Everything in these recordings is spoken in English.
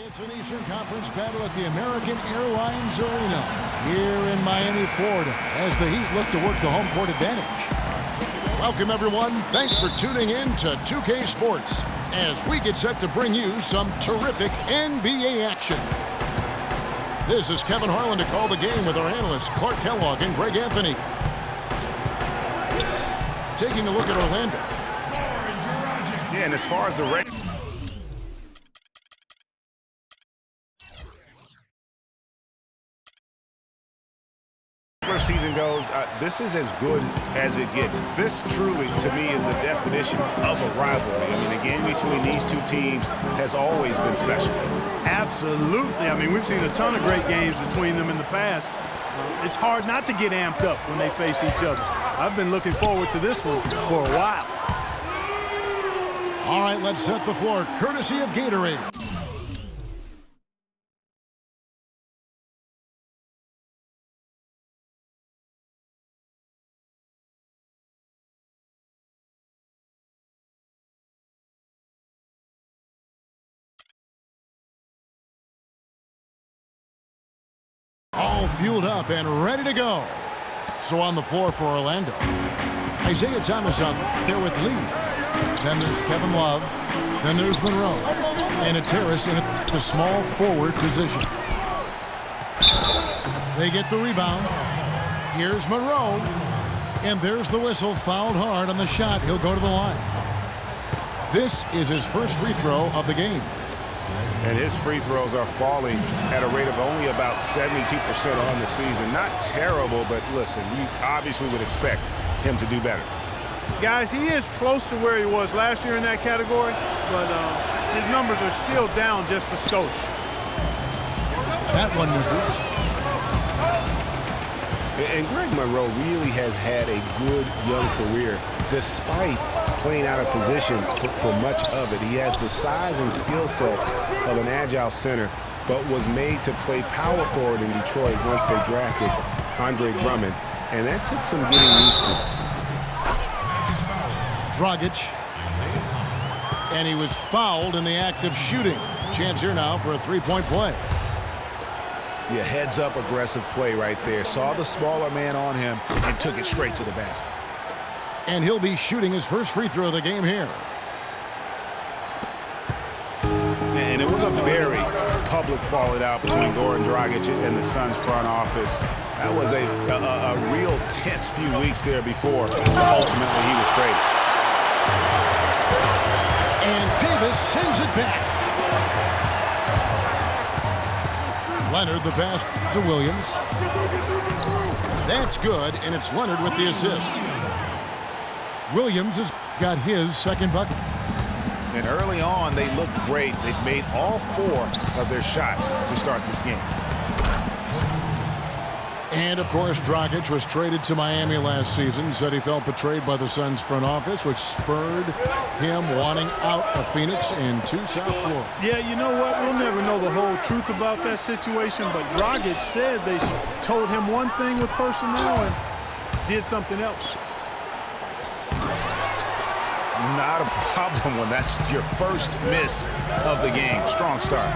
It's an Eastern Conference battle at the American Airlines Arena here in Miami, Florida, as the Heat look to work the home court advantage. Welcome, everyone. Thanks for tuning in to 2K Sports as we get set to bring you some terrific NBA action. This is Kevin Harlan to call the game with our analysts Clark Kellogg and Greg Anthony. Taking a look at Orlando. Yeah, and as far as the regular season goes, this is as good as it gets. This truly, to me, is the definition of a rivalry. I mean, a game between these two teams has always been special. Absolutely. I mean, we've seen a ton of great games between them in the past. It's hard not to get amped up when they face each other. I've been looking forward to this one for a while. All right, let's set the floor, courtesy of Gatorade. All fueled up and ready to go. So on the floor for Orlando, Isaiah Thomas out there with Lee. Then there's Kevin Love. Then there's Monroe. And it's Harris in the small forward position. They get the rebound. Here's Monroe. And there's the whistle. Fouled hard on the shot. He'll go to the line. This is his first free throw of the game. And his free throws are falling at a rate of only about 72% on the season. Not terrible, but listen, you obviously would expect him to do better. Guys, he is close to where he was last year in that category, but his numbers are still down just a skosh. That one misses. And Greg Monroe really has had a good young career despite playing out of position for much of it. He has the size and skill set of an agile center, but was made to play power forward in Detroit once they drafted Andre Drummond, and that took some getting used to. Dragic. And he was fouled in the act of shooting. Chance here now for a three-point play. Yeah, heads-up aggressive play right there. Saw the smaller man on him and took it straight to the basket. And he'll be shooting his first free throw of the game here. And it was a very public fallout out between Goran Dragic and the Suns front office. That was a real tense few weeks there before ultimately he was traded. And Davis sends it back. Leonard the pass to Williams. That's good, and it's Leonard with the assist. Williams has got his second bucket. And early on, they looked great. They've made all 4 of their shots to start this game. And, of course, Dragic was traded to Miami last season. Said he felt betrayed by the Suns front office, which spurred him wanting out of Phoenix and to South Florida. Yeah, you know what? We'll never know the whole truth about that situation, but Dragic said they told him one thing with personnel and did something else. Not a problem when that's your first miss of the game. Strong start.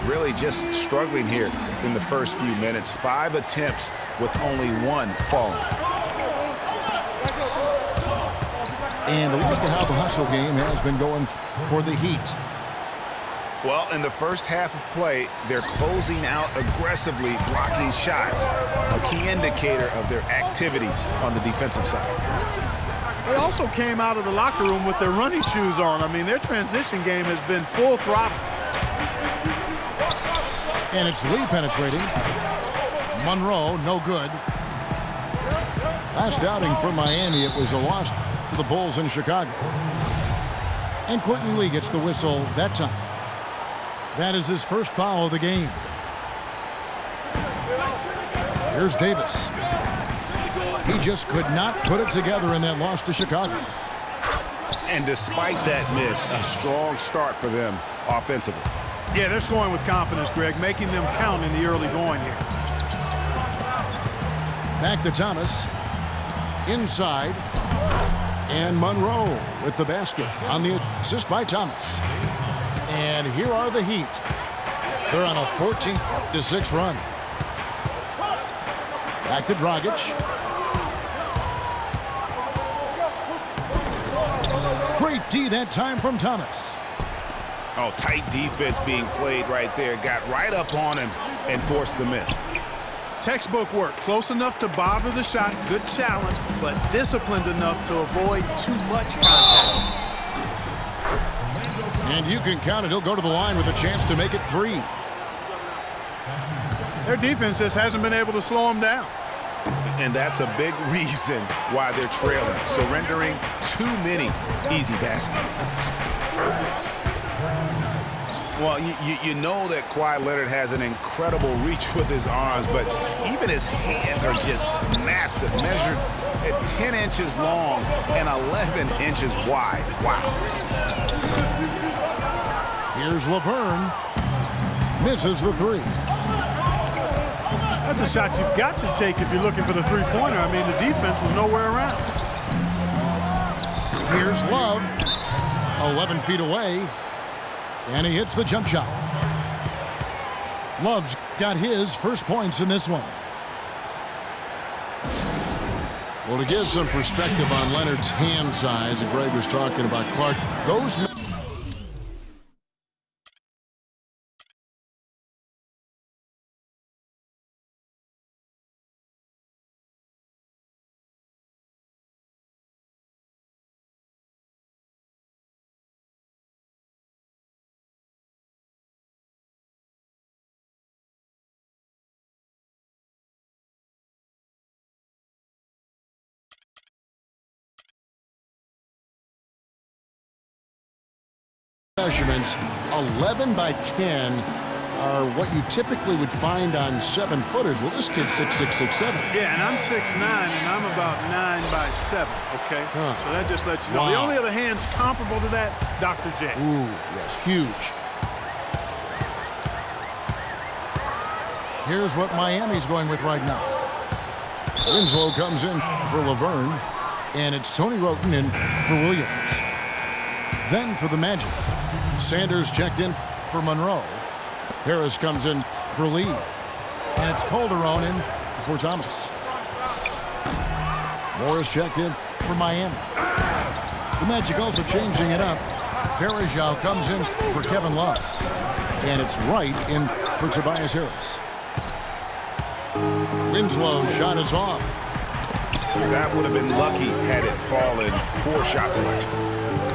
Really just struggling here in the first few minutes. 5 attempts with only 1 falling. And look at how the hustle game has been going for the Heat. Well, in the first half of play, they're closing out aggressively, blocking shots. A key indicator of their activity on the defensive side. They also came out of the locker room with their running shoes on. I mean, their transition game has been full throttle. And it's Lee penetrating. Monroe, no good. Last outing for Miami, it was a loss to the Bulls in Chicago. And Courtney Lee gets the whistle that time. That is his first foul of the game. Here's Davis. He just could not put it together in that loss to Chicago. And despite that miss, a strong start for them offensively. Yeah, they're scoring with confidence, Greg, making them count in the early going here. Back to Thomas. Inside. And Monroe with the basket on the assist by Thomas. And here are the Heat. They're on a 14-6 run. Back to Dragic. Great D that time from Thomas. Oh, tight defense being played right there. Got right up on him and forced the miss. Textbook work. Close enough to bother the shot. Good challenge, but disciplined enough to avoid too much contact. And you can count it. He'll go to the line with a chance to make it 3. Their defense just hasn't been able to slow them down. And that's a big reason why they're trailing, surrendering too many easy baskets. Well, you know that Kawhi Leonard has an incredible reach with his arms, but even his hands are just massive, measured at 10 inches long and 11 inches wide. Wow. Here's Laverne. Misses the 3. That's a shot you've got to take if you're looking for the three-pointer. I mean, the defense was nowhere around. Here's Love. 11 feet away. And he hits the jump shot. Love's got his first points in this one. Well, to give some perspective on Leonard's hand size, and Greg was talking about Clark, those measurements, 11 by 10, are what you typically would find on 7-footers. Well, this kid's 6'6", 6'7". Yeah, and I'm 6'9", and I'm about 9 by 7, okay? So that just lets you know. Wow. The only other hands comparable to that, Dr. J. Ooh, yes, huge. Here's what Miami's going with right now. Winslow comes in for Laverne, and it's Tony Roten in for Williams. Then for the Magic, Sanders checked in for Monroe. Harris comes in for Lee. And it's Calderon in for Thomas. Morris checked in for Miami. The Magic also changing it up. Farajao comes in for Kevin Love. And it's Wright in for Tobias Harris. Winslow shot is off. That would have been lucky had it fallen. Poor shot selection.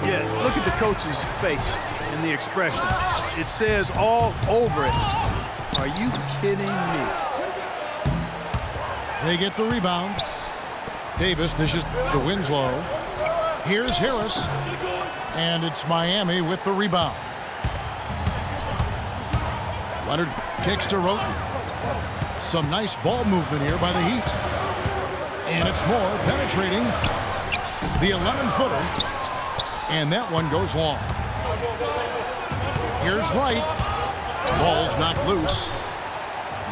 Yeah, look at the coach's face and the expression. It says all over it, are you kidding me? They get the rebound. Davis dishes to Winslow. Here's Harris. And it's Miami with the rebound. Leonard kicks to Roten. Some nice ball movement here by the Heat. And it's Moore penetrating the 11-footer. And that one goes long. Here's Wright. Ball's knocked loose.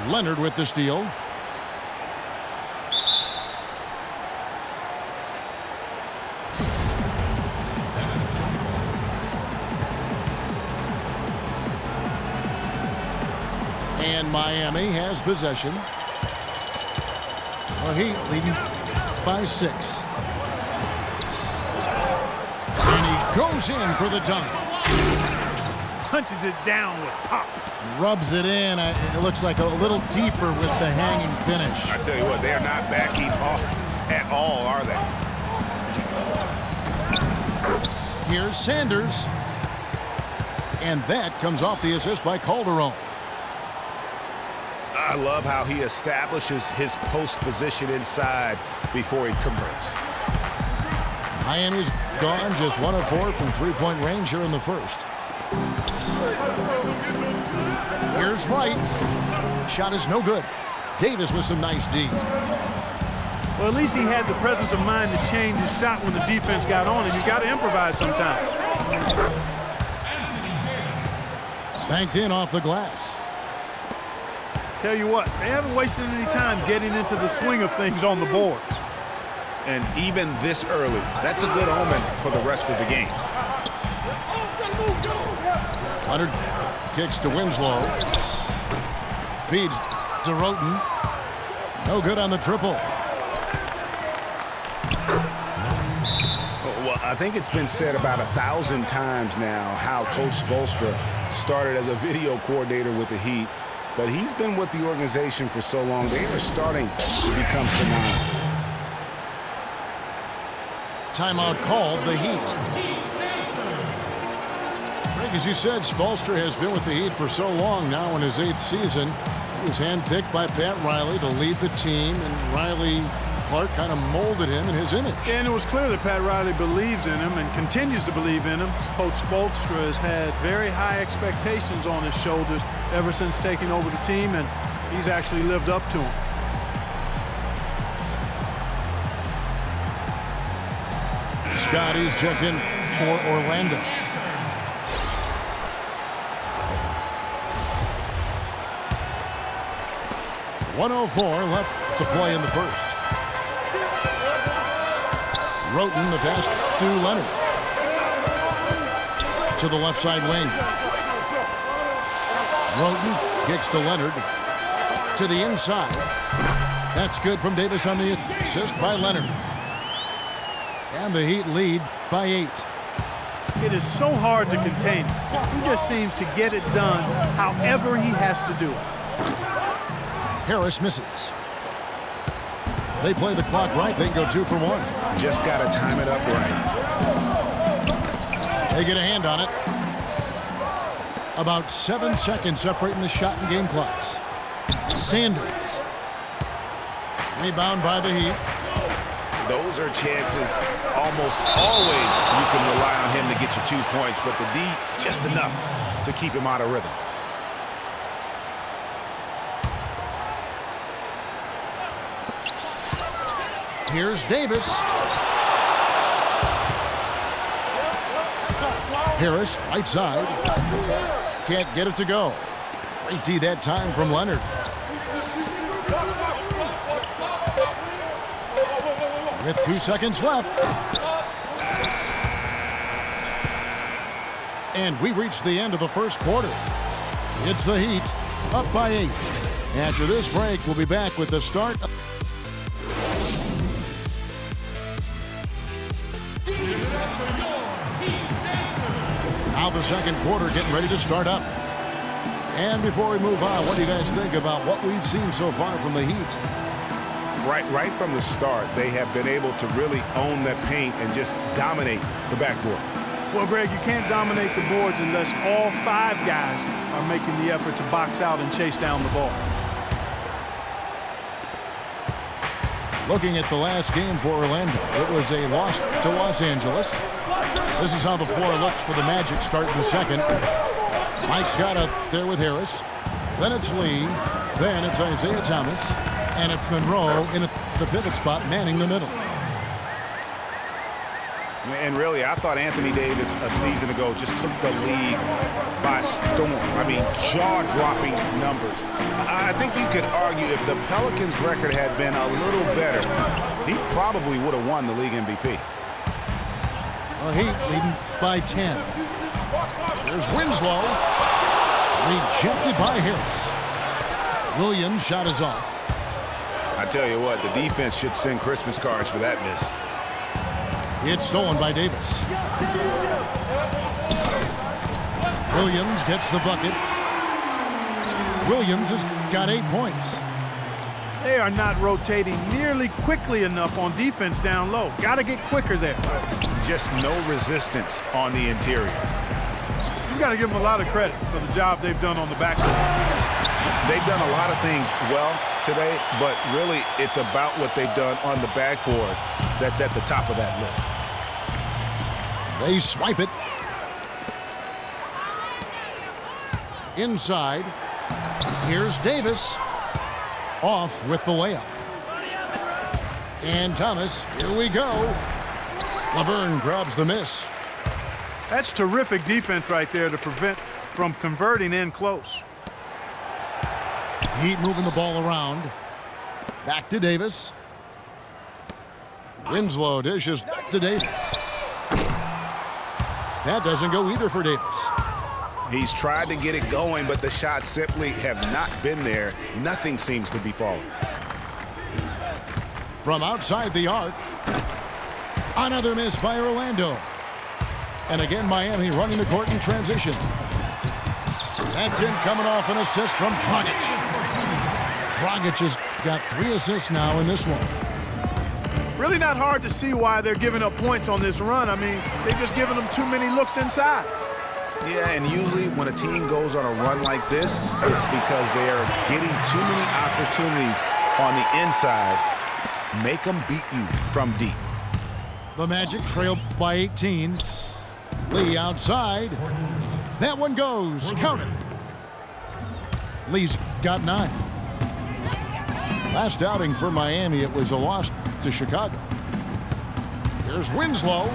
Leonard with the steal. And Miami has possession. The Heat leading by 6. And he goes in for the dunk. Punches it down with pop. Rubs it in. It looks like a little deeper with the hanging finish. I tell you what, they're not backing off at all, are they? Here's Sanders. And that comes off the assist by Calderon. I love how he establishes his post position inside before he converts. Miami's gone just 1 of 4 from three-point range here in the first. Here's Wright. Shot is no good. Davis with some nice D. Well, at least he had the presence of mind to change his shot when the defense got on, and you got to improvise sometimes. Banked in off the glass. Tell you what, they haven't wasted any time getting into the swing of things on the boards. And even this early, that's a good omen for the rest of the game. Leonard kicks to Winslow. Feeds to Roten. No good on the triple. Well, I think it's been said about 1,000 times now how Coach Spoelstra started as a video coordinator with the Heat, but he's been with the organization for so long, they are starting to become synonymous. Timeout called, the Heat. Greg, as you said, Spoelstra has been with the Heat for so long now in his 8th season. He was handpicked by Pat Riley to lead the team, and Riley Clark kind of molded him in his image. And it was clear that Pat Riley believes in him and continues to believe in him. Coach Spoelstra has had very high expectations on his shoulders ever since taking over the team, and he's actually lived up to them. Scotty's checked in for Orlando. .104 left to play in the first. Roten, the pass to Leonard. To the left side wing. Roten kicks to Leonard. To the inside. That's good from Davis on the assist by Leonard. And the Heat lead by 8. It is so hard to contain him. He just seems to get it done however he has to do it. Harris misses. They play the clock right. They can go 2 for 1. Just got to time it up right. They get a hand on it. About 7 seconds separating the shot and game clocks. Sanders. Rebound by the Heat. Those are chances almost always you can rely on him to get you 2 points, but the D, just enough to keep him out of rhythm. Here's Davis. Harris, right side. Can't get it to go. Great D that time from Leonard. With 2 seconds left. And we reached the end of the first quarter. It's the Heat, up by 8. After this break, we'll be back with the start. Now the second quarter getting ready to start up. And before we move on, what do you guys think about what we've seen so far from the Heat? Right from the start, they have been able to really own that paint and just dominate the backboard. Well, Greg, you can't dominate the boards unless all 5 guys are making the effort to box out and chase down the ball. Looking at the last game for Orlando, it was a loss to Los Angeles. This is how the floor looks for the Magic starting the second. Mike's got up there with Harris. Then it's Lee. Then it's Isaiah Thomas. And it's Monroe in the pivot spot, manning the middle. And really, I thought Anthony Davis a season ago just took the league by storm. I mean, jaw-dropping numbers. I think you could argue if the Pelicans' record had been a little better, he probably would have won the league MVP. Well, Heat leading by 10. There's Winslow. Rejected by Harris. Williams' shot is off. I tell you what, the defense should send Christmas cards for that miss. It's stolen by Davis. Williams gets the bucket. Williams has got 8 points. They are not rotating nearly quickly enough on defense down low. Got to get quicker there. Just no resistance on the interior. You got to give them a lot of credit for the job they've done on the backcourt. They've done a lot of things well today, but really it's about what they've done on the backboard that's at the top of that list. They swipe it. Inside. Here's Davis. Off with the layup. And Thomas, here we go. Laverne grabs the miss. That's terrific defense right there to prevent from converting in close. Heat moving the ball around. Back to Davis. Winslow dishes to Davis. That doesn't go either for Davis. He's tried to get it going, but the shots simply have not been there. Nothing seems to be falling. From outside the arc, another miss by Orlando. And again, Miami running the court in transition. That's in, coming off an assist from Dragic. Dragic has got 3 assists now in this one. Really not hard to see why they're giving up points on this run. I mean, they've just given them too many looks inside. Yeah, and usually when a team goes on a run like this, it's because they are getting too many opportunities on the inside. Make them beat you from deep. The Magic trail by 18. Lee outside. That one goes. Count it. Lee's got 9. Last outing for Miami, it was a loss to Chicago. Here's Winslow.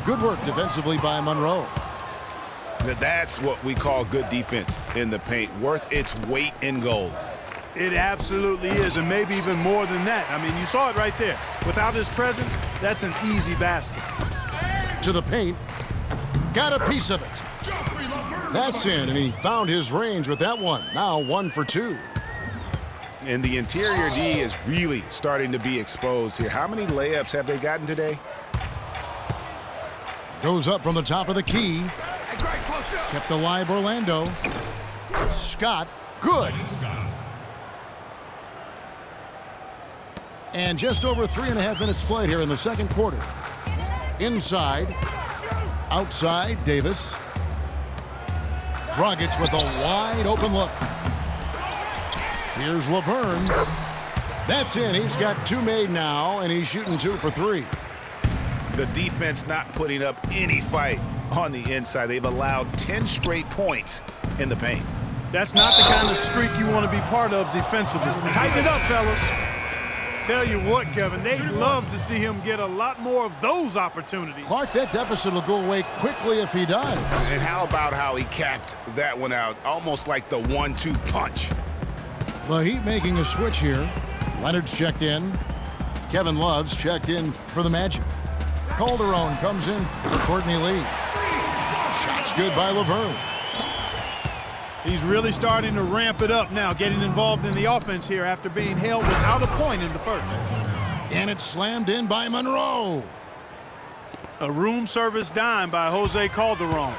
Good work defensively by Monroe. That's what we call good defense in the paint, worth its weight in gold. It absolutely is, and maybe even more than that. I mean, you saw it right there. Without his presence, that's an easy basket. To the paint. Got a piece of it. That's in, and he found his range with that one. Now 1 for 2. And the interior D is really starting to be exposed here. How many layups have they gotten today? Goes up from the top of the key. Kept alive Orlando. Scott, good. And just over 3.5 minutes played here in the second quarter. Inside. Outside, Davis. Dragic with a wide open look. Here's Laverne. That's in. He's got 2 made now, and he's shooting 2 for 3. The defense not putting up any fight on the inside. They've allowed 10 straight points in the paint. That's not the kind of streak you want to be part of defensively. Tighten it up, fellas. Tell you what, Kevin, they'd love to see him get a lot more of those opportunities. Clark, that deficit will go away quickly if he does. And how about how he capped that one out, almost like the 1-2 punch. The Heat making a switch here. Leonard's checked in. Kevin Love's checked in for the Magic. Calderon comes in for Courtney Lee. Shot's good by Laverne. He's really starting to ramp it up now, getting involved in the offense here after being held without a point in the first. And it's slammed in by Monroe. A room service dime by Jose Calderon.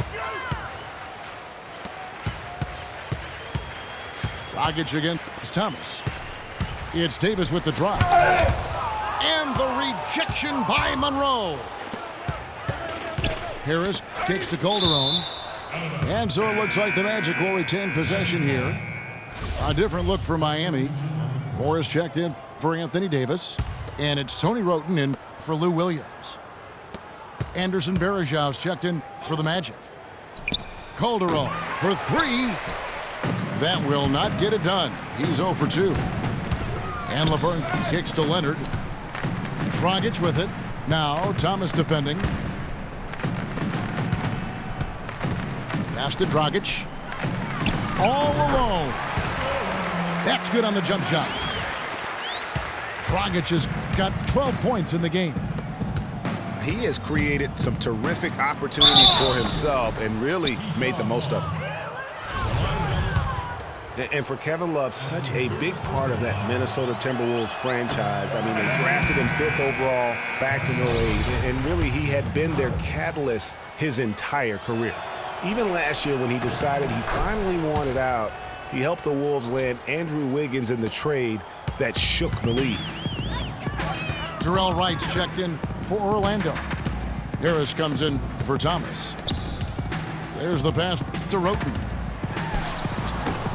Dragic against Thomas. It's Davis with the drop. And the rejection by Monroe. Harris kicks to Calderon. And so it looks like the Magic will retain possession here. A different look for Miami. Morris checked in for Anthony Davis. And it's Tony Roten in for Lou Williams. Anderson Varejão's checked in for the Magic. Calderon for 3. That will not get it done. He's 0 for 2. And Laverne kicks to Leonard. Dragic with it. Now Thomas defending. Pass to Dragic. All alone. That's good on the jump shot. Dragic has got 12 points in the game. He has created some terrific opportunities for himself and really made the most of them. And for Kevin Love, such a big part of that Minnesota Timberwolves franchise. I mean, they drafted him 5th overall back in 2008, and really he had been their catalyst his entire career. Even last year when he decided he finally wanted out, he helped the Wolves land Andrew Wiggins in the trade that shook the league. Jarrell Wright's checked in for Orlando. Harris comes in for Thomas. There's the pass to Roten.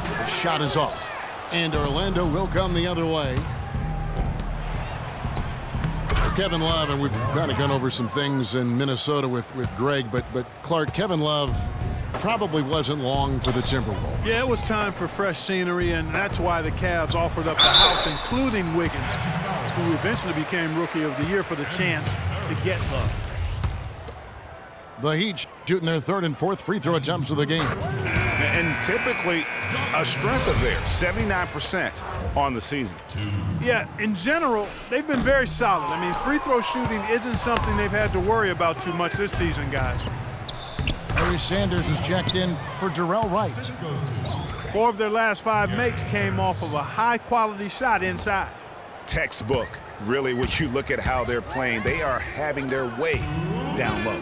The shot is off. And Orlando will come the other way. Kevin Love, and we've kind of gone over some things in Minnesota with Greg, but Clark, Kevin Love probably wasn't long for the Timberwolves. Yeah, it was time for fresh scenery, and that's why the Cavs offered up the house, including Wiggins, who eventually became Rookie of the Year for the chance to get Love. The Heat shooting their 3rd and 4th free throw attempts of the game. And typically a strength of theirs, 79% on the season. Yeah, in general, they've been very solid. I mean, free throw shooting isn't something they've had to worry about too much this season, guys. Larry Sanders is checked in for Darrell Wright. 4 of their last 5 makes came off of a high-quality shot inside. Textbook. Really, when you look at how they're playing, they are having their way down low.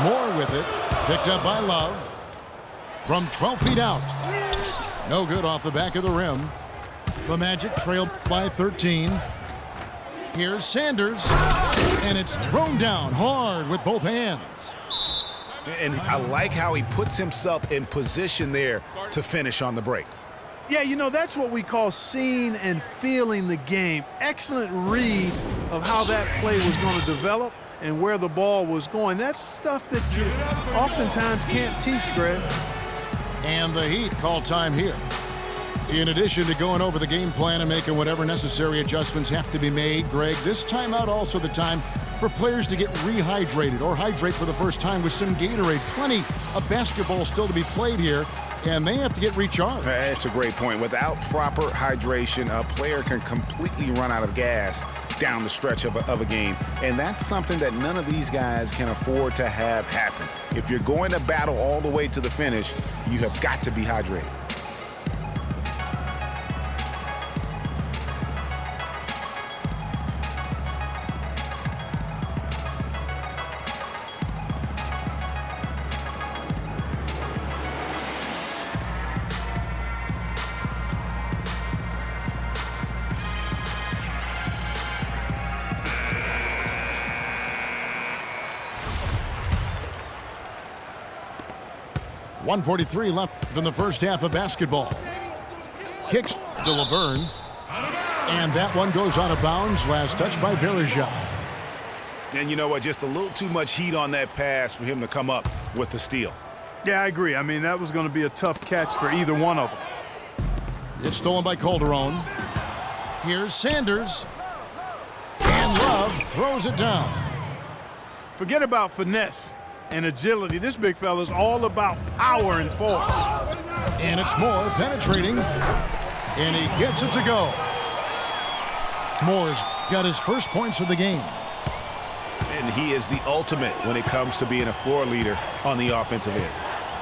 Moore with it. Picked up by Love. From 12 feet out. No good off the back of the rim. The Magic trailed by 13. Here's Sanders. And it's thrown down hard with both hands. And I like how he puts himself in position there to finish on the break. Yeah, you know, that's what we call seeing and feeling the game. Excellent read of how that play was going to develop and where the ball was going. That's stuff that you oftentimes can't teach, Greg. And the Heat call time here. In addition to going over the game plan and making whatever necessary adjustments have to be made, Greg, this timeout also the time for players to get rehydrated or hydrate for the first time with some Gatorade. Plenty of basketball still to be played here, and they have to get recharged. That's a great point. Without proper hydration, a player can completely run out of gas down the stretch of a game, and that's something that none of these guys can afford to have happen. If you're going to battle all the way to the finish, you have got to be hydrated. .143 left in the first half of basketball. Kicks to Laverne. And that one goes out of bounds. Last touch by Verija. And you know what? Just a little too much heat on that pass for him to come up with the steal. Yeah, I agree. I mean, that was going to be a tough catch for either one of them. It's stolen by Calderon. Here's Sanders. And Love throws it down. Forget about finesse and agility. This big fella's all about power and force. And it's Moore penetrating. And he gets it to go. Moore's got his first points of the game. And he is the ultimate when it comes to being a floor leader on the offensive end.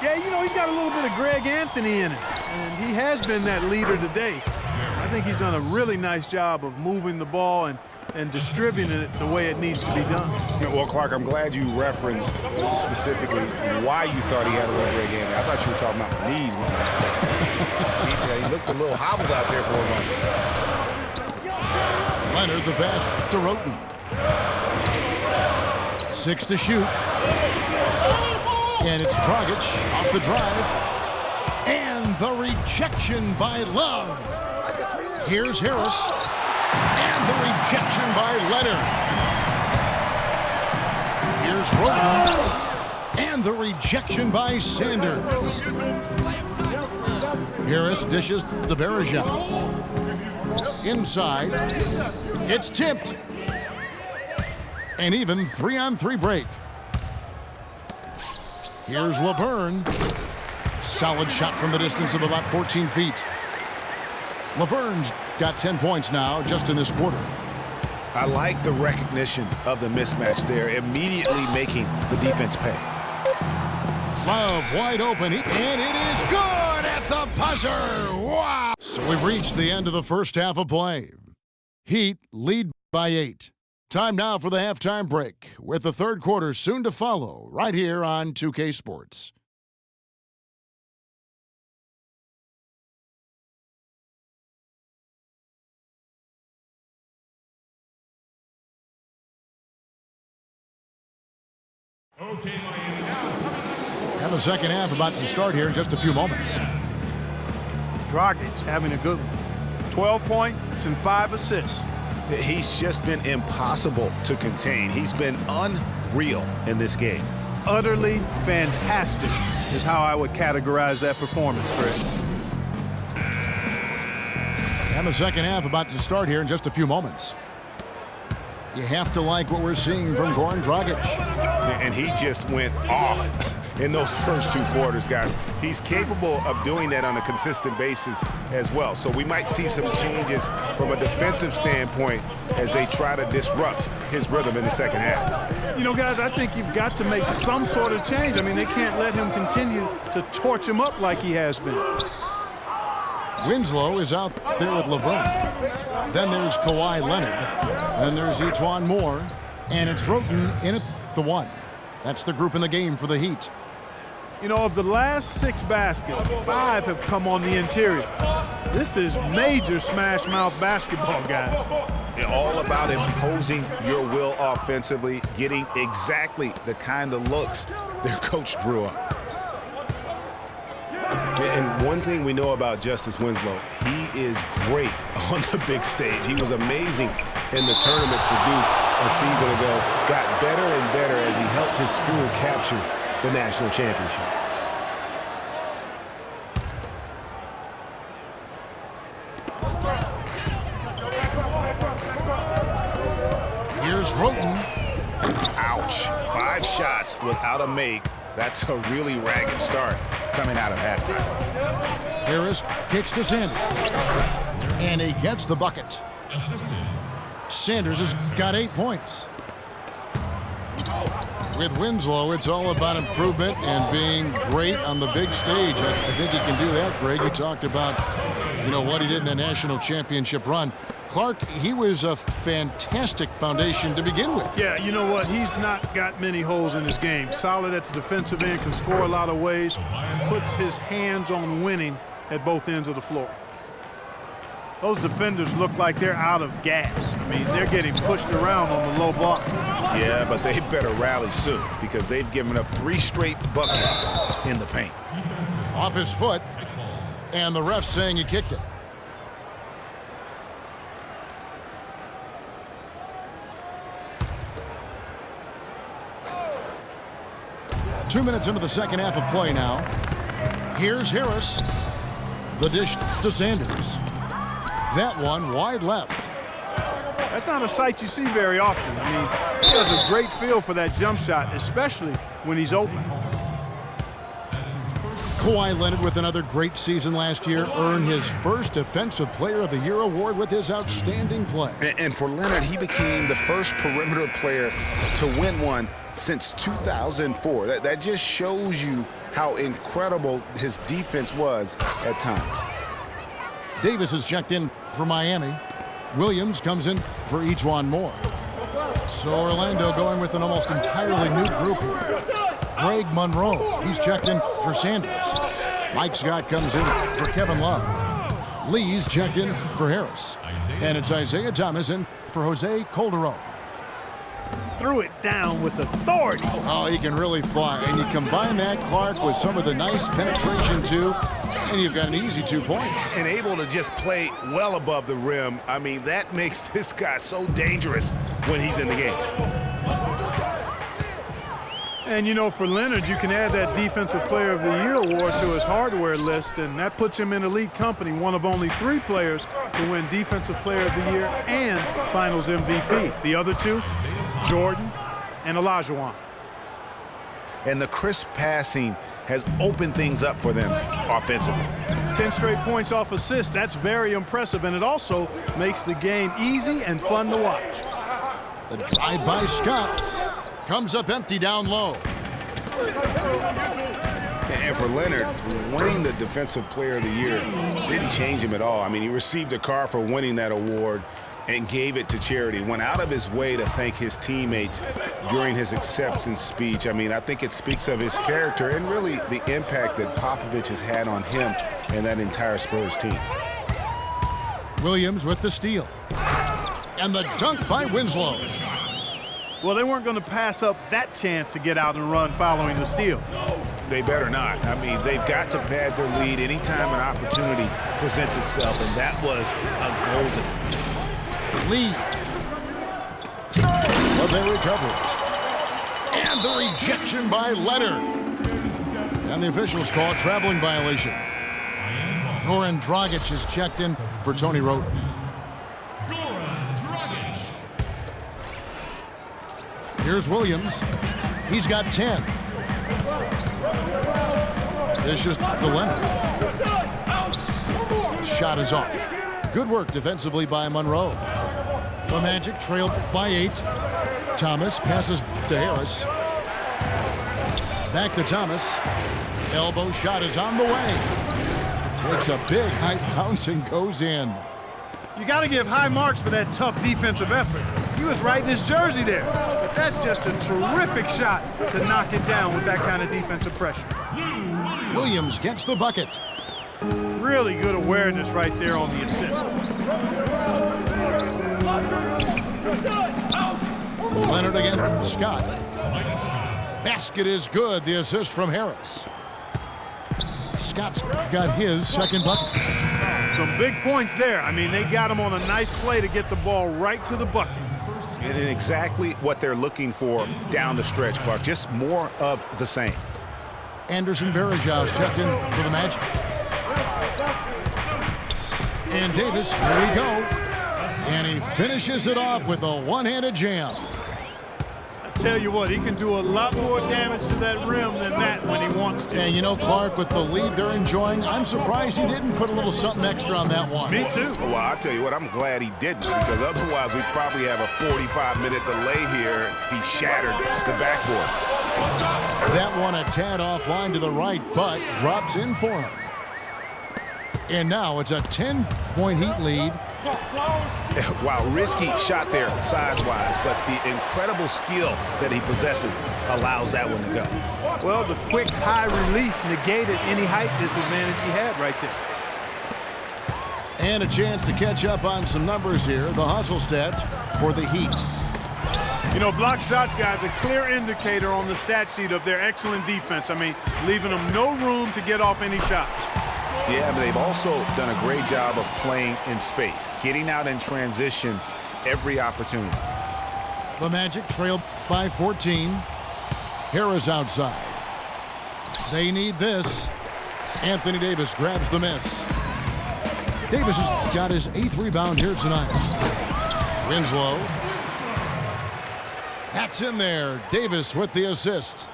Yeah, you know, he's got a little bit of Greg Anthony in him. And he has been that leader today. I think he's done a really nice job of moving the ball and distributing it the way it needs to be done. Well, Clark, I'm glad you referenced specifically why you thought he had a little Greg Anthony. I thought you were talking about the knees, man. he looked a little hobbled out there for a moment. Leonard the pass to Roten. 6 to shoot. And it's Dragic off the drive. And the rejection by Love. Here's Harris. And the rejection by Leonard. Here's Roten. And the rejection by Sanders. Harris dishes to Verija. Inside. It's tipped. An even 3-on-3 break. Here's Laverne. Solid shot from the distance of about 14 feet. Laverne's got 10 points now just in this quarter. I like the recognition of the mismatch there, immediately making the defense pay. Love wide open, and it is good at the buzzer. Wow! So we've reached the end of the first half of play. Heat lead by 8. Time now for the halftime break, with the third quarter soon to follow, right here on 2K Sports. Okay, Miami, now. And the second half about to start here in just a few moments. Dragic having a good one. 12 points and 5 assists. He's just been impossible to contain. He's been unreal in this game. Utterly fantastic is how I would categorize that performance, Chris. And the second half about to start here in just a few moments. You have to like what we're seeing from Goran Dragic. And he just went off in those first 2 quarters, guys. He's capable of doing that on a consistent basis as well. So we might see some changes from a defensive standpoint as they try to disrupt his rhythm in the second half. You know, guys, I think you've got to make some sort of change. I mean, they can't let him continue to torch him up like he has been. Winslow is out there with Laverne. Then there's Kawhi Leonard. Then there's Etuan Moore. And it's Roten in at the 1. That's the group in the game for the Heat. You know, of the last 6 baskets, 5 have come on the interior. This is major smash mouth basketball, guys. All about imposing your will offensively, getting exactly the kind of looks their coach drew up. And one thing we know about Justice Winslow, he is great on the big stage. He was amazing in the tournament for Duke a season ago. Got better and better as he helped his school capture the national championship. Here's Roten. Ouch. 5 shots without a make. That's a really ragged start coming out of halftime. Harris kicks to Sanders. And he gets the bucket. Sanders has got 8 points. With Winslow, it's all about improvement and being great on the big stage. I think he can do that, Greg. You talked about, you know, what he did in the national championship run. Clark, he was a fantastic foundation to begin with. Yeah, you know what? He's not got many holes in his game. Solid at the defensive end, can score a lot of ways, puts his hands on winning at both ends of the floor. Those defenders look like they're out of gas. I mean, they're getting pushed around on the low block. Yeah, but they better rally soon because they've given up 3 straight buckets in the paint. Off his foot, and the ref saying he kicked it. Two minutes into the second half of play now. Here's Harris. The dish to Sanders. That one wide left. That's not a sight you see very often. I mean, he has a great feel for that jump shot, especially when he's open. Kawhi Leonard, with another great season last year, earned his first Defensive Player of the Year award with his outstanding play. And for Leonard, he became the first perimeter player to win one since 2004. That just shows you how incredible his defense was at times. Davis is checked in for Miami. Williams comes in for Etuan Moore. So Orlando going with an almost entirely new group here. Greg Monroe, he's checked in for Sanders. Mike Scott comes in for Kevin Love. Lee's checked in for Harris. And it's Isaiah Thomas in for Jose Calderon. Threw it down with authority. Oh, he can really fly. And you combine that, Clark, with some of the nice penetration, too, and you've got an easy 2 points. And able to just play well above the rim. I mean, that makes this guy so dangerous when he's in the game. And, you know, for Leonard, you can add that Defensive Player of the Year award to his hardware list, and that puts him in elite company, one of only 3 players to win Defensive Player of the Year and Finals MVP. The other 2, Jordan and Olajuwon. And the crisp passing has opened things up for them offensively. 10 straight points off assists. That's very impressive, and it also makes the game easy and fun to watch. The drive by Scott comes up empty down low. And for Leonard, winning the Defensive Player of the Year didn't change him at all. I mean, he received a car for winning that award and gave it to charity. Went out of his way to thank his teammates during his acceptance speech. I mean, I think it speaks of his character and really the impact that Popovich has had on him and that entire Spurs team. Williams with the steal. And the dunk by Winslow. Well, they weren't going to pass up that chance to get out and run following the steal. They better not. I mean, they've got to pad their lead anytime an opportunity presents itself, and that was a golden lead. But they recover it. And the rejection by Leonard. And the officials call it traveling violation. Goran Dragic is checked in for Tony Roten. Here's Williams. He's got 10. It's just the Leonard. Shot is off. Good work defensively by Monroe. The Magic trailed by 8. Thomas passes to Harris. Back to Thomas. Elbow shot is on the way. It's a big high bounce and goes in. You got to give high marks for that tough defensive effort. He was right in his jersey there. But that's just a terrific shot to knock it down with that kind of defensive pressure. Williams gets the bucket. Really good awareness right there on the assist. Leonard against Scott. Basket is good. The assist from Harris. Scott's got his second bucket. Some big points there. I mean, they got him on a nice play to get the ball right to the bucket. And exactly what they're looking for down the stretch, Clark. Just more of the same. Anderson Varejão's checked in for the Magic. And Davis, here we go. And he finishes it off with a one-handed jam. Tell you what, he can do a lot more damage to that rim than that when he wants to. And you know, Clark, with the lead they're enjoying, I'm surprised he didn't put a little something extra on that one. Me too. Well, I'll tell you what, I'm glad he didn't, because otherwise we'd probably have a 45-minute delay here if he shattered the backboard. That one a tad offline to the right, but drops in for him. And now it's a 10-point Heat lead. Wow, risky shot there size-wise, but the incredible skill that he possesses allows that one to go. Well, the quick high release negated any height disadvantage he had right there. And a chance to catch up on some numbers here. The hustle stats for the Heat. You know, block shots, guys, a clear indicator on the stat sheet of their excellent defense. I mean, leaving them no room to get off any shots. Yeah, but they've also done a great job of playing in space, getting out in transition every opportunity. The Magic trail by 14. Harris outside. They need this. Anthony Davis grabs the miss. Davis has got his 8th rebound here tonight. Winslow. That's in there. Davis with the assist.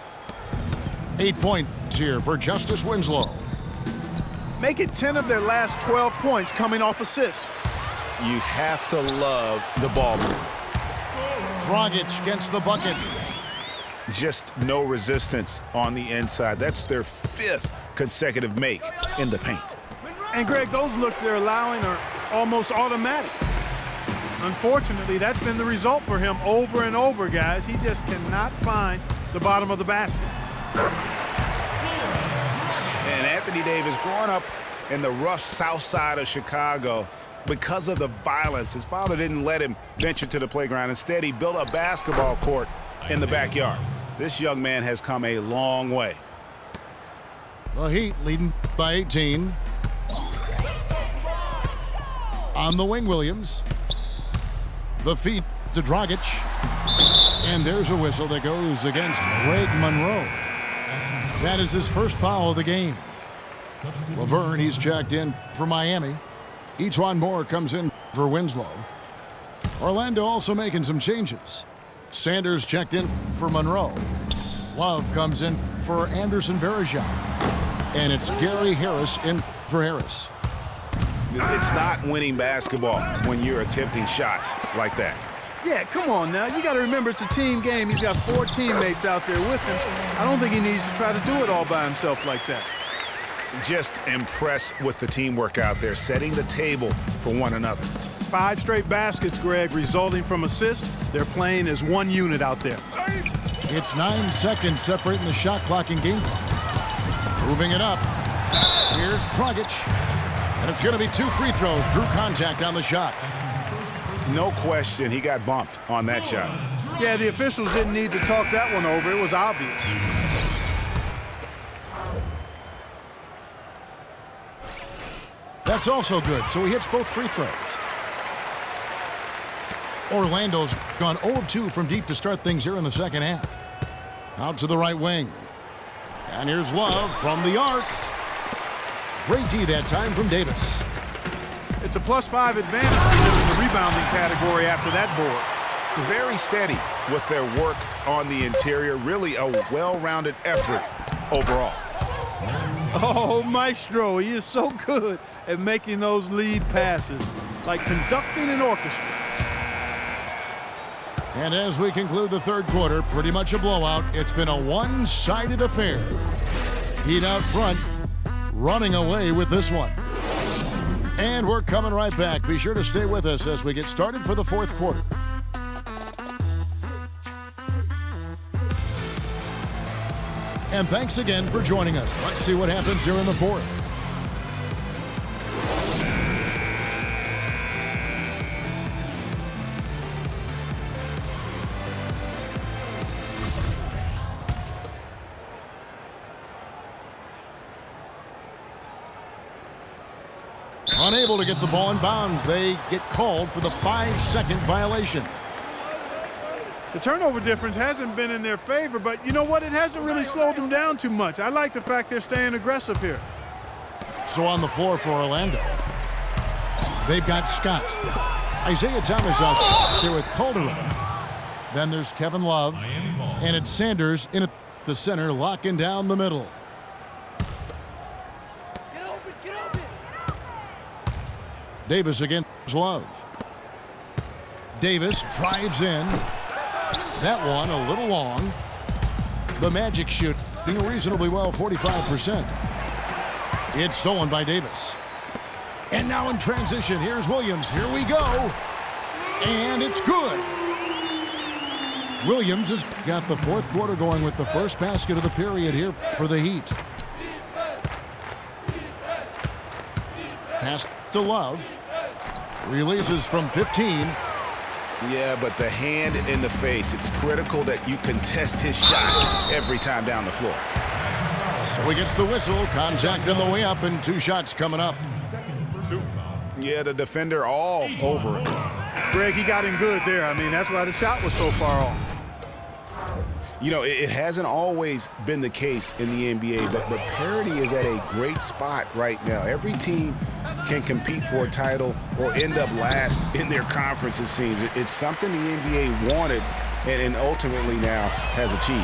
8 points here for Justice Winslow. Make it 10 of their last 12 points coming off assists. You have to love the ball movement. Dragic gets the bucket. Just no resistance on the inside. That's their 5th consecutive make in the paint. And, Greg, those looks they're allowing are almost automatic. Unfortunately, that's been the result for him over and over, guys. He just cannot find the bottom of the basket. And Anthony Davis, growing up in the rough south side of Chicago, because of the violence, his father didn't let him venture to the playground. Instead, he built a basketball court in the backyard. This young man has come a long way. The Heat leading by 18. On the wing, Williams. The feed to Dragic. And there's a whistle that goes against Greg Monroe. That is his first foul of the game. Laverne, he's checked in for Miami. Etuan Moore comes in for Winslow. Orlando also making some changes. Sanders checked in for Monroe. Love comes in for Anderson Varejão. And it's Gary Harris in for Harris. It's not winning basketball when you're attempting shots like that. Yeah, come on now. You got to remember it's a team game. He's got 4 teammates out there with him. I don't think he needs to try to do it all by himself like that. Just impressed with the teamwork out there, setting the table for one another. 5 straight baskets, Greg, resulting from assists. They're playing as one unit out there. It's 9 seconds separating the shot clock and game clock. Moving it up. Here's Dragic. And it's going to be 2 free throws. Drew contact on the shot. No question, he got bumped on that shot. Yeah, the officials didn't need to talk that one over. It was obvious. That's also good, so he hits both free throws. Orlando's gone 0 of 2 from deep to start things here in the second half. Out to the right wing. And here's Love from the arc. Great D that time from Davis. It's a +5 advantage for them in the rebounding category after that board. very steady with their work on the interior. Really a well-rounded effort overall. Oh, Maestro, he is so good at making those lead passes, like conducting an orchestra. And as we conclude the third quarter, pretty much a blowout. It's been a one-sided affair. Heat out front, running away with this one. And we're coming right back. Be sure to stay with us as we get started for the fourth quarter. And thanks again for joining us. Let's see what happens here in the fourth. Unable to get the ball in bounds. They get called for the 5-second violation. The turnover difference hasn't been in their favor, but you know what? It hasn't really slowed them down too much. I like the fact they're staying aggressive here. So on the floor for Orlando, they've got Scott. Isaiah Thomas out there with Calderon. Then there's Kevin Love. And it's Sanders in at the center, locking down the middle. Davis against Love. Davis drives in. That one a little long. The Magic shooting reasonably well, 45%. It's stolen by Davis. And now in transition, here's Williams. Here we go. And it's good. Williams has got the fourth quarter going with the first basket of the period here for the Heat. Pass to Love. Releases from 15. Yeah, but the hand in the face, it's critical that you contest his shots every time down the floor. So he gets the whistle, contact on the way up, and 2 shots coming up. Yeah, the defender all over it. Greg, he got in good there. I mean, that's why the shot was so far off. You know, it hasn't always been the case in the NBA, but parity is at a great spot right now. Every team can compete for a title or end up last in their conference, it seems. It's something the NBA wanted and ultimately now has achieved.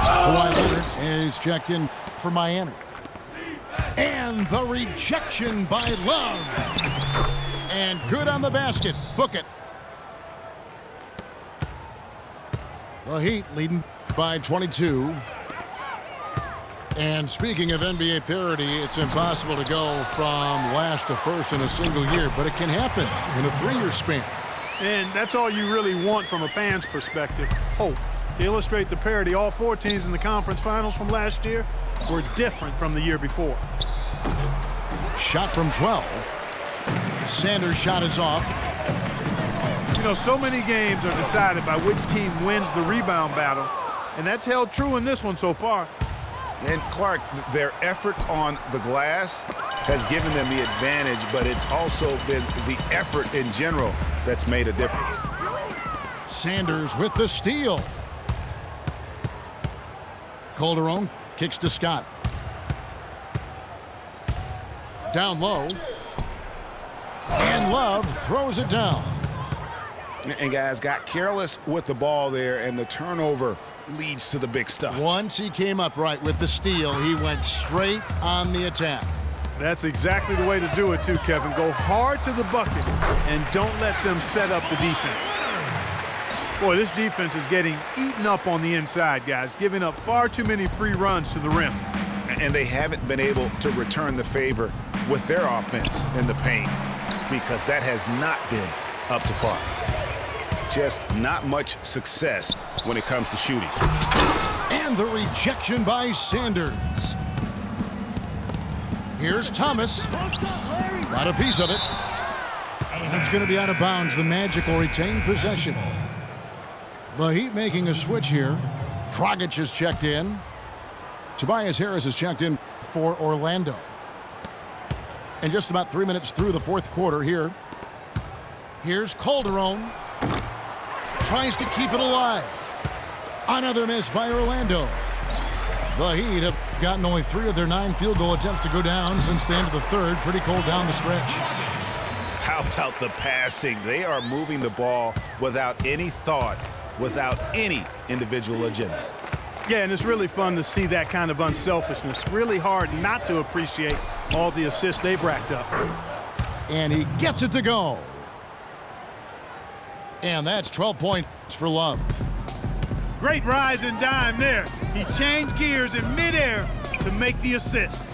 Kawhi Leonard is checked in for Miami. And the rejection by Love. And good on the basket. Book it. The Heat leading by 22. And speaking of NBA parity, it's impossible to go from last to first in a single year, but it can happen in a 3-year span. And that's all you really want from a fan's perspective, hope. To illustrate the parity, all 4 teams in the conference finals from last year were different from the year before. Shot from 12. Sanders' shot is off. You know, so many games are decided by which team wins the rebound battle, and that's held true in this one so far. And Clark, their effort on the glass has given them the advantage, but it's also been the effort in general that's made a difference. Sanders with the steal. Calderon kicks to Scott. Down low. And Love throws it down. And guys got careless with the ball there, and the turnover leads to the big stuff. Once he came up right with the steal, he went straight on the attack. That's exactly the way to do it too, Kevin. Go hard to the bucket and don't let them set up the defense. Boy, this defense is getting eaten up on the inside, guys, giving up far too many free runs to the rim. And they haven't been able to return the favor with their offense in the paint because that has not been up to par. Just not much success when it comes to shooting. And the rejection by Sanders. Here's Thomas. Got a piece of it. That's going to be out of bounds. The Magic will retain possession. The Heat making a switch here. Dragic is checked in. Tobias Harris is checked in for Orlando. And just about 3 minutes through the fourth quarter here. Here's Calderon. Tries to keep it alive. Another miss by Orlando. The Heat have gotten only 3 of their 9 field goal attempts to go down since the end of the third. Pretty cold down the stretch. How about the passing? They are moving the ball without any thought, without any individual agendas. Yeah, and it's really fun to see that kind of unselfishness. Really hard not to appreciate all the assists they've racked up. And he gets it to go. And that's 12 points for Love. Great rise and dime there. He changed gears in midair to make the assist.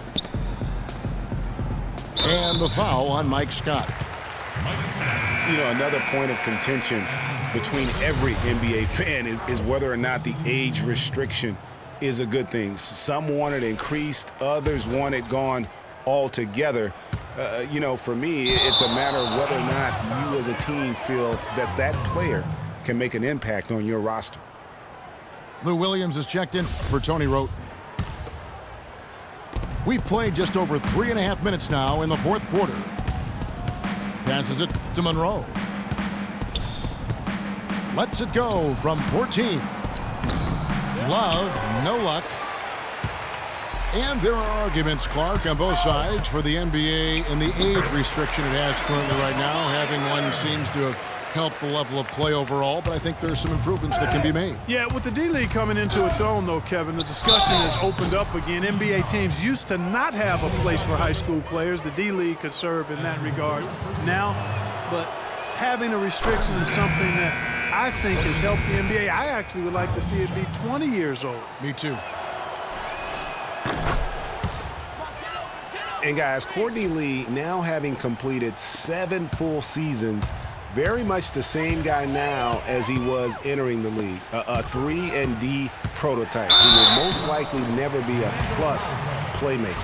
And the foul on Mike Scott. You know, another point of contention between every NBA fan is whether or not the age restriction is a good thing. Some want it increased, others want it gone altogether. You know, for me, it's a matter of whether or not you as a team feel that that player can make an impact on your roster. Lou Williams is checked in for Tony Rote. We've played just over 3.5 minutes now in the fourth quarter. Passes it to Monroe. Lets it go from 14. Love, no luck. And there are arguments, Clark, on both sides for the NBA and the age restriction it has currently right now. Having one seems to have helped the level of play overall, but I think there's some improvements that can be made. Yeah, with the D-League coming into its own, though, Kevin, the discussion has opened up again. NBA teams used to not have a place for high school players. The D-League could serve in that regard now, but having a restriction is something that I think has helped the NBA. I actually would like to see it be 20 years old. Me too. And guys, Courtney Lee, now having completed 7 full seasons, very much the same guy now as he was entering the league. A 3-and-D prototype. He will most likely never be a plus playmaker.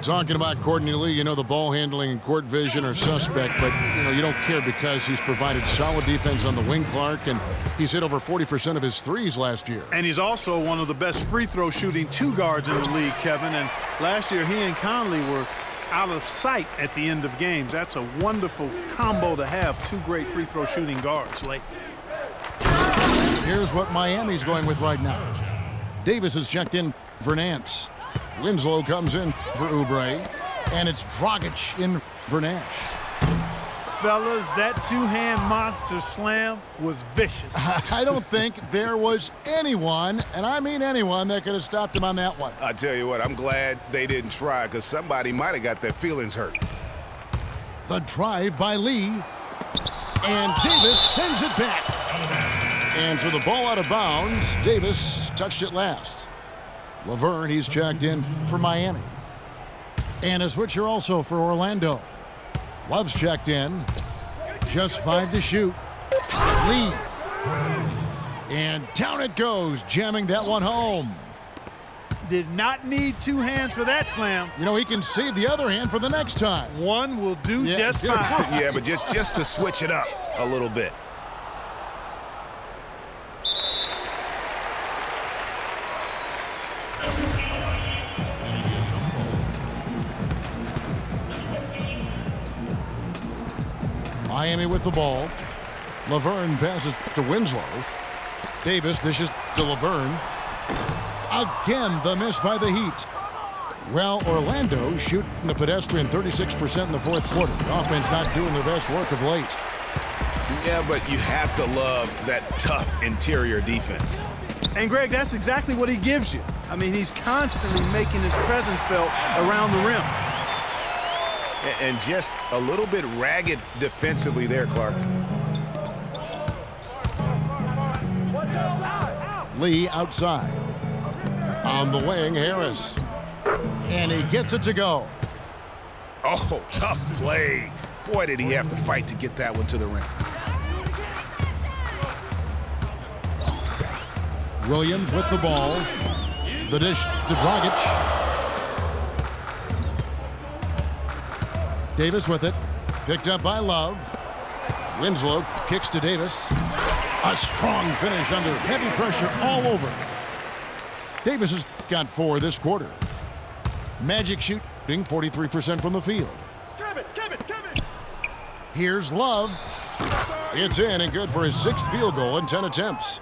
Talking about Courtney Lee, you know the ball handling and court vision are suspect, but you don't care because he's provided solid defense on the wing, Clark, and he's hit over 40% of his threes last year. And he's also one of the best free throw shooting 2 guards in the league, Kevin. And last year he and Conley were out of sight at the end of games. That's a wonderful combo to have, 2 great free throw shooting guards late. Here's what Miami's going with right now. Davis is checked in for Nance. Winslow comes in for Oubre, and it's Dragic in for Nash. Fellas, that 2-hand monster slam was vicious. I don't think there was anyone, and I mean anyone, that could have stopped him on that one. I tell you what, I'm glad they didn't try because somebody might have got their feelings hurt. The drive by Lee, and Davis sends it back. And so the ball out of bounds, Davis touched it last. Laverne, he's checked in for Miami. And a switcher also for Orlando. Love's checked in. Just 5 to shoot. Lee. And down it goes, jamming that one home. Did not need 2 hands for that slam. He can save the other hand for the next time. One will do just fine. Yeah, but just to switch it up a little bit. Miami with the ball. Laverne passes to Winslow. Davis dishes to Laverne. Again, the miss by the Heat. Well, Orlando shooting the pedestrian 36% in the fourth quarter. The offense not doing their best work of late. Yeah, but you have to love that tough interior defense. And, Greg, that's exactly what he gives you. I mean, he's constantly making his presence felt around the rim. And just a little bit ragged defensively there, Clark. Lee outside. On the wing, Harris. And he gets it to go. Oh, tough play. Boy, did he have to fight to get that one to the rim. Williams with the ball. The dish to Dragic. Davis with it. Picked up by Love. Winslow kicks to Davis. A strong finish under heavy pressure all over. Davis has got 4 this quarter. Magic shooting 43% from the field. Kevin. Here's Love. It's in and good for his 6th field goal in 10 attempts.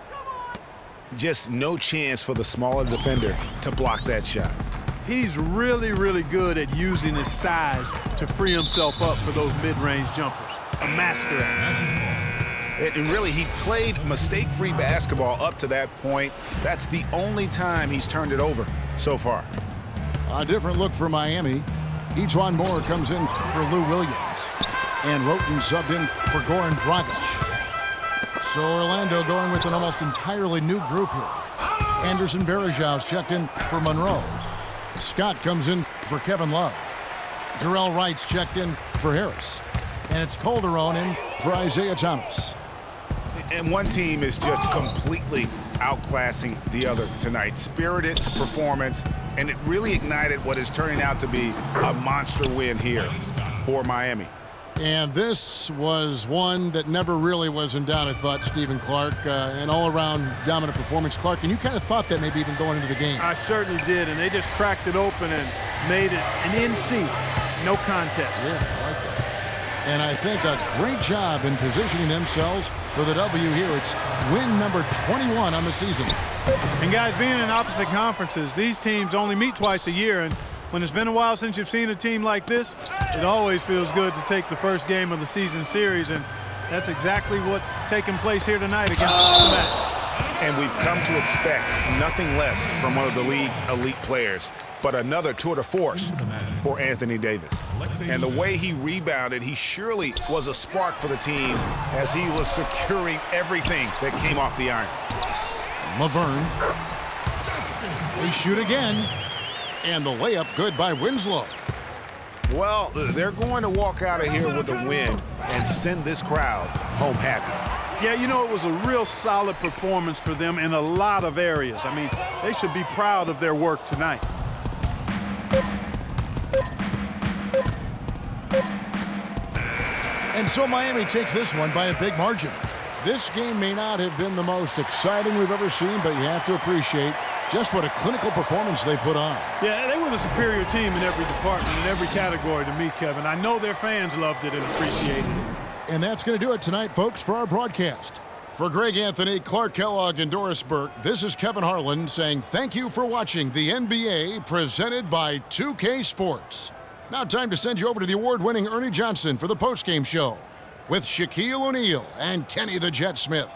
Just no chance for the smaller defender to block that shot. He's really, really good at using his size to free himself up for those mid-range jumpers. A master at it. And really, he played mistake-free basketball up to that point. That's the only time he's turned it over so far. A different look for Miami. Ejuan Moore comes in for Lou Williams. And Roten subbed in for Goran Dragic. So Orlando going with an almost entirely new group here. Anderson Varejão's checked in for Monroe. Scott comes in for Kevin Love. Jarrell Wright's checked in for Harris. And it's Calderon in for Isaiah Thomas. And one team is just completely outclassing the other tonight. Spirited performance, and it really ignited what is turning out to be a monster win here for Miami. And this was one that never really was in doubt, I thought, Stephen Clark. An all-around dominant performance. Clark, and you kind of thought that maybe even going into the game. I certainly did, and they just cracked it open and made it an NC. No contest. Yeah, I like that. And I think a great job in positioning themselves for the W here. It's win number 21 on the season. And guys, being in opposite conferences, these teams only meet twice a year, and when it's been a while since you've seen a team like this, it always feels good to take the first game of the season series, and that's exactly what's taking place here tonight against Cincinnati. And we've come to expect nothing less from one of the league's elite players, but another tour de force for Anthony Davis. And the way he rebounded, he surely was a spark for the team as he was securing everything that came off the iron. Laverne. They shoot again. And the layup good by Winslow. Well, they're going to walk out of here with a win and send this crowd home happy. Yeah, you know, it was a real solid performance for them in a lot of areas. I mean, they should be proud of their work tonight. And so Miami takes this one by a big margin. This game may not have been the most exciting we've ever seen, but you have to appreciate just what a clinical performance they put on. Yeah, they were the superior team in every department, in every category to me, Kevin. I know their fans loved it and appreciated it. And that's going to do it tonight, folks, for our broadcast. For Greg Anthony, Clark Kellogg, and Doris Burke, this is Kevin Harlan saying thank you for watching the NBA presented by 2K Sports. Now time to send you over to the award-winning Ernie Johnson for the postgame show with Shaquille O'Neal and Kenny the Jet Smith.